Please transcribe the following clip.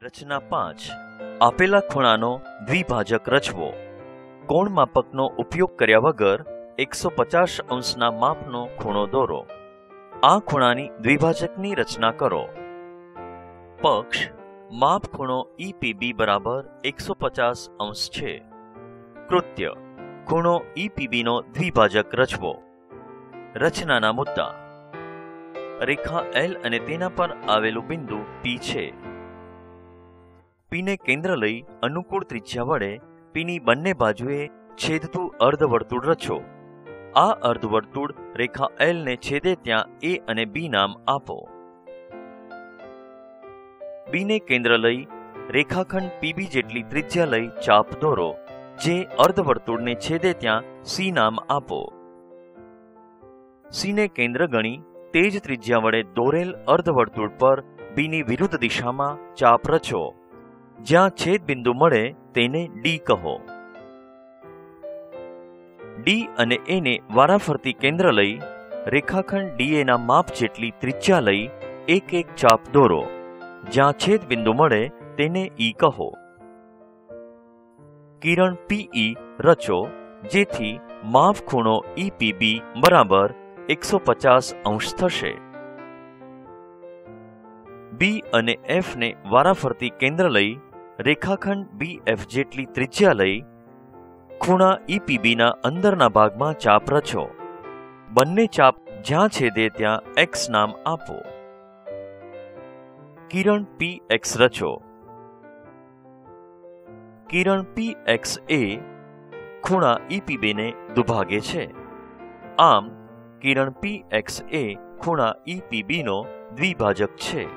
રચના 5 આપેલા ખૂણાનો દ્વિભાજક રચવો. કોણ માપકનો ઉપયોગ કર્યા વગર 150 અંશના માપનો ખૂણો દોરો. આ ખૂણાની દ્વિભાજકની રચના કરો. પક્ષ માપ ખૂણો EPB બરાબર 150 અંશ છે. કૃત્ય ખૂણો EPB નો દ્વિભાજક રચવો. રચનાના મુદ્દા: રેખા L અને તેના પર આવેલું બિંદુ P છે. Pને કેન્દ્ર લઈ અનુકૂળ ત્રિજ્યા વડે Pની બંને બાજુએ છેદતું અર્ધવર્તુળ રચો. આ અર્ધવર્તુળ રેખા L ને છેદે ત્યાં A અને B નામ આપો. Bને કેન્દ્ર લઈ રેખાખંડ PB જેટલી ત્રિજ્યા લઈ ચાપ દોરો, જે અર્ધવર્તુળને છેદે ત્યાં C નામ આપો. Cને કેન્દ્ર ગણી તે જ ત્રિજ્યા વડે દોરેલ અર્ધવર્તુળ પર Bની વિરુદ્ધ દિશામાં ચાપ રચો. જ્યાં છેદ બિંદુ મળે તેને D કહો. D અને A ને વારાફરતી કેન્દ્ર લઈ રેખાખંડ DA ના માપ જેટલી ત્રિજ્યા લઈ એક એક ચાપ દોરો. જ્યાં છેદ બિંદુ મળે તેને E કહો. કિરણ PE રચો, જેથી માપ ખૂણો EPB બરાબર 150 અંશ થશે. B અને F ને વારાફરતી કેન્દ્ર લઈ રેખાખંડ BF જેટલી ત્રિજ્યા લઈ ખૂણા EPB ના અંદરના ભાગમાં ચાપ રચો. બંને ચાપ જ્યાં છેદે ત્યાં X નામ આપો. કિરણ PX રચો. કિરણ PX એ ખૂણા EPB ને દુભાગે છે. આમ કિરણ PX એ ખૂણા EPB નો દ્વિભાજક છે.